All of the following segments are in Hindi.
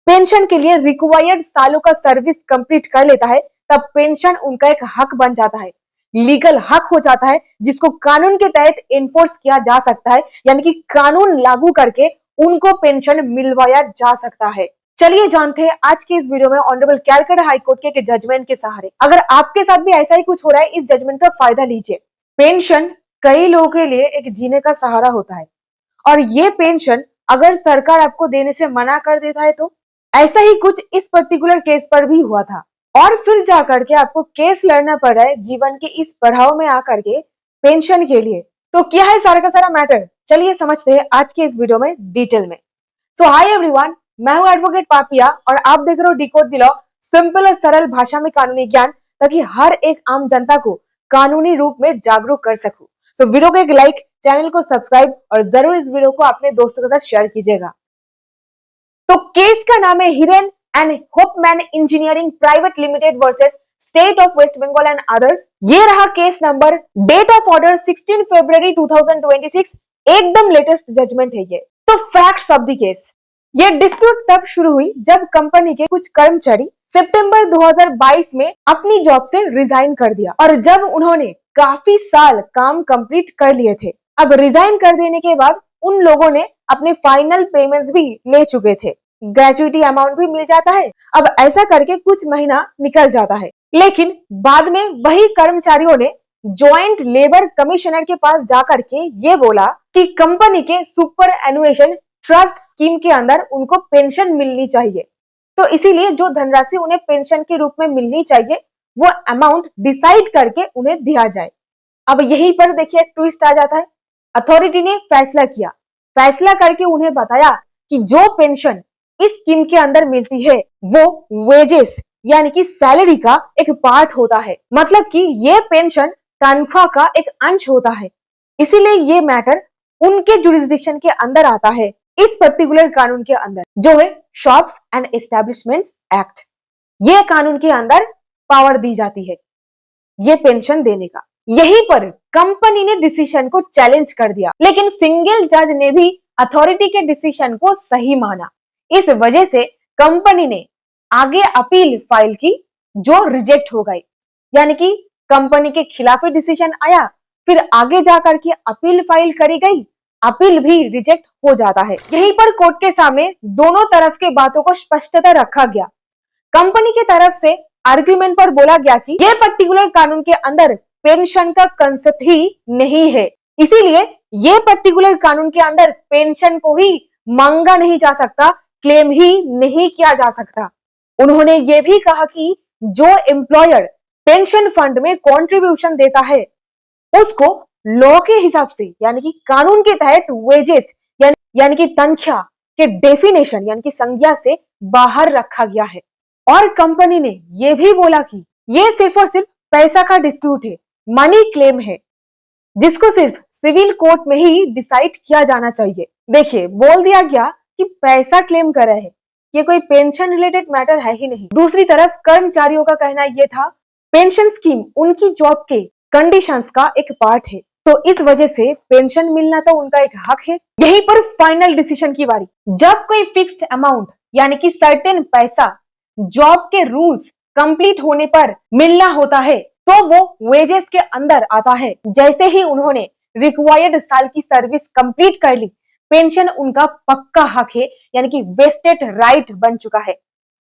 पेंशन के लिए रिक्वायर्ड सालों का सर्विस कंप्लीट कर लेता है, तब पेंशन उनका एक हक बन जाता है, लीगल हक हो जाता है, जिसको कानून के तहत एनफोर्स किया जा सकता है, यानी कि कानून लागू करके उनको पेंशन मिलवाया जा सकता है। चलिए जानते हैं आज के इस वीडियो में ऑनरेबल कैलकाटा हाई कोर्ट के जजमेंट के सहारे। अगर आपके साथ भी ऐसा ही कुछ हो रहा है, इस जजमेंट का फायदा लीजिए। पेंशन कई लोगों के लिए एक जीने का सहारा होता है, और ये पेंशन अगर सरकार आपको देने से मना कर देता है तो ऐसा ही कुछ इस पर्टिकुलर केस पर भी हुआ था, और फिर जाकर के आपको केस लड़ना पड़ रहा है जीवन के इस पड़ाव में आकर के पेंशन के लिए। तो क्या है सारा का सारा मैटर, चलिए समझते हैं आज के इस वीडियो में डिटेल में। सो हाय एवरीवन, मैं हूं एडवोकेट पापिया और आप देख रहे हो डिकोड द लॉ, सिंपल और सरल भाषा में कानूनी ज्ञान, ताकि हर एक आम जनता को कानूनी रूप में जागरूक कर सकूं। सो वीडियो को एक लाइक, चैनल को सब्सक्राइब और जरूर इस वीडियो को अपने दोस्तों के साथ शेयर कीजिएगा। तो केस का नाम है Hiren and Hopman engineering private limited versus state of West Bengal and others. ये रहा case number, date of order 16 फरवरी 2026, एकदम लेटेस्ट जजमेंट है ये। तो फैक्ट्स ऑफ द केस, ये डिस्प्यूट तब शुरू हुई जब कंपनी के कुछ कर्मचारी सितंबर 2022 में अपनी जॉब से रिजाइन कर दिया, और जब उन्होंने काफी साल काम कंप्लीट कर लिए थे, अब रिजाइन कर देने के बाद उन लोगों ने अपने फाइनल पेमेंट्स भी ले चुके थे, ग्रेजुइटी अमाउंट भी मिल जाता है। अब ऐसा करके कुछ महीना निकल जाता है, लेकिन बाद में वही कर्मचारियों ने ज्वाइंट लेबर कमिश्नर के पास जाकर के ये बोला कि कंपनी के सुपर एनुएशन ट्रस्ट स्कीम के अंदर उनको पेंशन मिलनी चाहिए, तो इसीलिए जो धनराशि उन्हें पेंशन के रूप में मिलनी चाहिए वो अमाउंट डिसाइड करके उन्हें दिया जाए। अब यहीं पर देखिए ट्विस्ट आ जाता है। अथॉरिटी ने फैसला करके उन्हें बताया कि जो पेंशन इस स्कीम के अंदर मिलती है वो वेजेस यानी कि सैलरी का एक पार्ट होता है, मतलब कि ये पेंशन तनख्वाह का एक अंश होता है, इसीलिए ये मैटर उनके जुरिस्डिक्शन के अंदर आता है, इस पर्टिकुलर कानून के अंदर जो है शॉप्स एंड एस्टैब्लिशमेंट्स एक्ट। ये कानून के अंदर पावर दी जाती है ये पेंशन देने का। यहीं पर कंपनी ने डिसीजन को चैलेंज कर दिया, लेकिन सिंगल जज ने भी अथॉरिटी के डिसीजन को सही माना। इस वजह से कंपनी ने आगे अपील फाइल की जो रिजेक्ट हो गई, यानी कि कंपनी के खिलाफ ही डिसीजन आया, फिर आगे जाकर के अपील फाइल करी गई, अपील भी रिजेक्ट हो जाता है। यहीं पर कोर्ट के सामने दोनों तरफ के बातों को स्पष्टता रखा गया। कंपनी के तरफ से आर्ग्यूमेंट पर बोला गया कि ये पर्टिकुलर कानून के अंदर पेंशन का कंसेप्ट ही नहीं है, इसीलिए ये पर्टिकुलर कानून के अंदर पेंशन को ही मांगा नहीं जा सकता, क्लेम ही नहीं किया जा सकता। उन्होंने ये भी कहा कि जो एम्प्लॉयर पेंशन फंड में कंट्रीब्यूशन देता है उसको लॉ के हिसाब से यानी कि कानून के तहत वेजेस यानी कि तनख्वाह के डेफिनेशन यानी कि संज्ञा से बाहर रखा गया है। और कंपनी ने यह भी बोला कि ये सिर्फ और सिर्फ पैसा का डिस्प्यूट है, मनी क्लेम है, जिसको सिर्फ सिविल कोर्ट में ही डिसाइड किया जाना चाहिए। देखिए बोल दिया गया कि पैसा क्लेम कर रहे हैं, ये कोई पेंशन रिलेटेड मैटर है ही नहीं। दूसरी तरफ कर्मचारियों का कहना यह था पेंशन स्कीम उनकी जॉब के कंडीशंस का एक पार्ट है, तो इस वजह से पेंशन मिलना तो उनका एक हक है। यहीं पर फाइनल डिसीजन की बारी। जब कोई फिक्स्ड अमाउंट यानी कि सर्टेन पैसा जॉब के रूल्स कंप्लीट होने पर मिलना होता है तो वो वेजेस के अंदर आता है। जैसे ही उन्होंने रिक्वायर्ड साल की सर्विस कंप्लीट कर ली, पेंशन उनका पक्का हक है, यानी कि वेस्टेड राइट बन चुका है।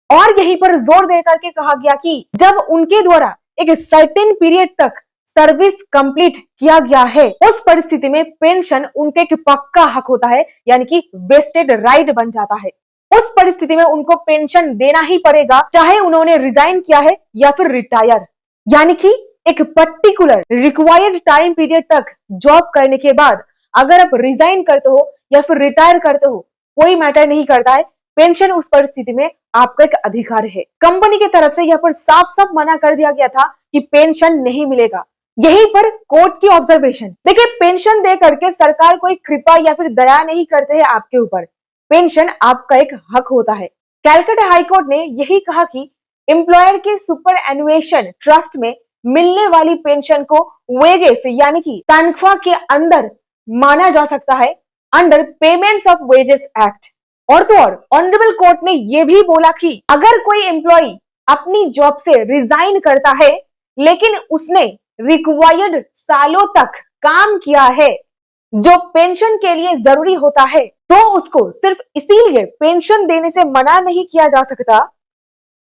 और यहीं पर जोर दे करके कहा गया कि जब उनके द्वारा एक सर्टेन पीरियड तक सर्विस कंप्लीट किया गया है, उस परिस्थिति में पेंशन उनके एक पक्का हक होता है, यानी कि वेस्टेड राइट बन जाता है। उस परिस्थिति में उनको पेंशन देना ही पड़ेगा, चाहे उन्होंने रिजाइन किया है या फिर रिटायर। यानी कि एक पर्टिकुलर रिक्वायर्ड टाइम पीरियड तक जॉब करने के बाद अगर आप रिजाइन करते हो या फिर रिटायर करते हो, कोई मैटर नहीं करता है, पेंशन उस परिस्थिति में आपका एक अधिकार है। कंपनी की तरफ से यहाँ पर साफ साफ मना कर दिया गया था कि पेंशन नहीं मिलेगा। यहीं पर कोर्ट की ऑब्जर्वेशन देखिए, पेंशन दे करके सरकार कोई कृपा या फिर दया नहीं करते हैं आपके ऊपर, पेंशन आपका एक हक होता है। कैलकाटा हाई कोर्ट ने यही कहा कि एम्प्लॉयर के सुपर एनुएशन ट्रस्ट में मिलने वाली पेंशन को वेजेस यानी कि तनख्वाह के अंदर माना जा सकता है under payments of wages act. और तो और ऑनरेबल कोर्ट ने यह भी बोला कि अगर कोई एम्प्लॉय अपनी जॉब से रिजाइन करता है लेकिन उसने रिक्वायर्ड सालों तक काम किया है जो पेंशन के लिए जरूरी होता है, तो उसको सिर्फ इसीलिए पेंशन देने से मना नहीं किया जा सकता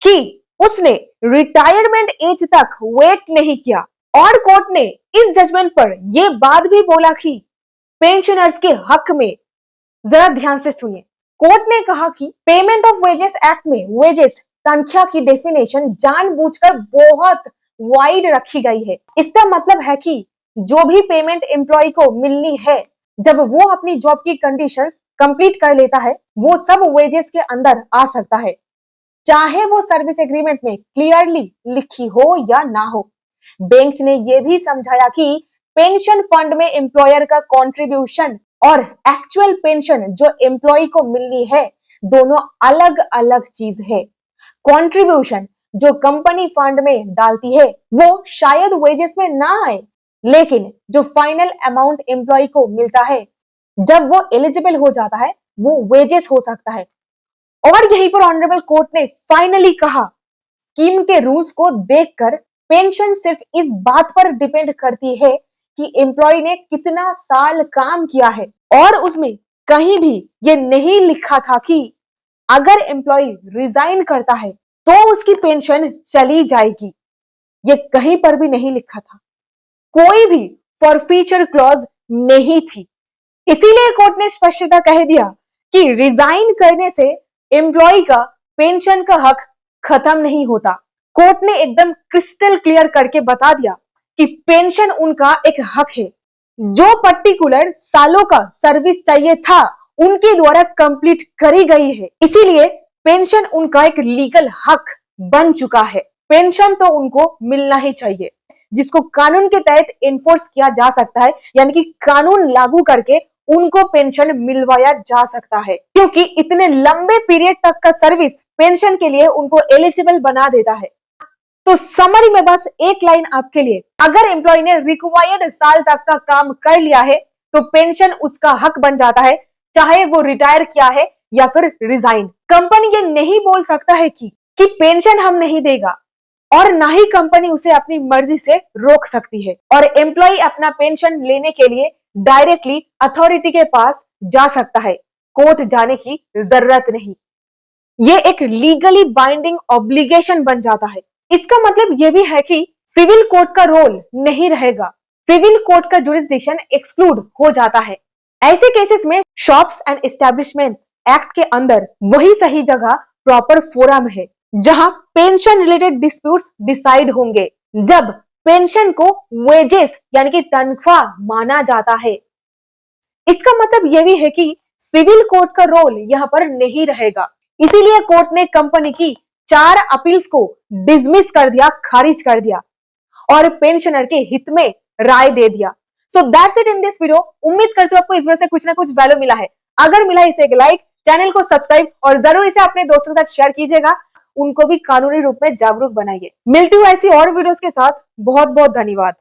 कि उसने रिटायरमेंट एज तक वेट नहीं किया। और कोर्ट ने इस जजमेंट पर यह बात भी बोला कि पेंशनर्स के हक में जरा ध्यान से सुनिए। कोर्ट ने कहा कि पेमेंट ऑफ वेजेस एक्ट में वेजेस तनख्वाह की डेफिनेशन जानबूझकर बहुत वाइड रखी गई है। इसका मतलब है कि जो भी पेमेंट एम्प्लॉय को मिलनी है जब वो अपनी जॉब की कंडीशंस कंप्लीट कर लेता है, वो सब वेजेस के अंदर आ सकता है, चाहे वो सर्विस एग्रीमेंट में क्लियरली लिखी हो या ना हो। बेंच ने यह भी समझाया कि पेंशन फंड में एम्प्लॉयर का कंट्रीब्यूशन और एक्चुअल पेंशन जो एम्प्लॉय को मिलनी है दोनों अलग अलग चीज है। कंट्रीब्यूशन जो कंपनी फंड में डालती है वो शायद वेजेस में ना आए, लेकिन जो फाइनल अमाउंट एम्प्लॉय को मिलता है जब वो एलिजिबल हो जाता है वो वेजेस हो सकता है। और यहीं पर ऑनरेबल कोर्ट ने फाइनली कहा स्कीम के रूल्स को देखकर पेंशन सिर्फ इस बात पर डिपेंड करती है कि एम्प्लॉय ने कितना साल काम किया है, और उसमें कहीं भी ये नहीं लिखा था कि अगर एम्प्लॉय रिजाइन करता है तो उसकी पेंशन चली जाएगी। ये कहीं पर भी नहीं लिखा था, कोई भी फॉरफीचर क्लॉज नहीं थी। इसीलिए कोर्ट ने स्पष्टता कह दिया कि रिजाइन करने से एम्प्लॉय का पेंशन का हक खत्म नहीं होता। कोर्ट ने एकदम क्रिस्टल क्लियर करके बता दिया कि पेंशन उनका एक हक है, जो पर्टिकुलर सालों का सर्विस चाहिए था उनके द्वारा कंप्लीट करी गई है। इसीलिए पेंशन उनका एक लीगल हक बन चुका है। पेंशन तो उनको मिलना ही चाहिए, जिसको कानून के तहत एनफोर्स किया जा सकता है, यानी कि कानून लागू करके उनको पेंशन मिलवाया जा सकता है, क्योंकि इतने लंबे पीरियड तक का सर्विस पेंशन के लिए उनको एलिजिबल बना देता है। तो समरी में बस एक लाइन आपके लिए, अगर एम्प्लॉय ने रिक्वायर्ड साल तक का काम कर लिया है तो पेंशन उसका हक बन जाता है, चाहे वो रिटायर किया है या फिर रिजाइन। कंपनी ये नहीं बोल सकता है कि पेंशन हम नहीं देगा, और ना ही कंपनी उसे अपनी मर्जी से रोक सकती है। और एम्प्लॉय अपना पेंशन लेने के लिए डायरेक्टली अथॉरिटी के पास जा सकता है, कोर्ट जाने की जरूरत नहीं। ये एक लीगली बाइंडिंग ऑब्लिगेशन बन जाता है। इसका मतलब यह भी है कि सिविल कोर्ट का रोल नहीं रहेगा, सिविल कोर्ट का जुरिस्डिक्शन एक्सक्लूड हो जाता है। ऐसे केसेस में शॉप्स एंड एस्टेब्लिशमेंट्स एक्ट के अंदर वही सही जगह प्रॉपर फोरम है जहां पेंशन रिलेटेड डिस्प्यूट्स डिसाइड होंगे, जब पेंशन को वेजेस यानी कि तनख्वाह माना जाता है। इसका मतलब यह भी है कि सिविल कोर्ट का रोल यहाँ पर नहीं रहेगा। इसीलिए कोर्ट ने कंपनी की 4 अपील्स को डिसमिस कर दिया, खारिज कर दिया और पेंशनर के हित में राय दे दिया। So that's it in this video. उम्मीद करती हूँ आपको इस वीडियो से कुछ ना कुछ वैल्यू मिला है। अगर मिला इसे एक लाइक, चैनल को सब्सक्राइब और जरूर इसे अपने दोस्तों के साथ शेयर कीजिएगा, उनको भी कानूनी रूप में जागरूक बनाइए। मिलती हूँ ऐसी और वीडियोस के साथ। बहुत बहुत धन्यवाद।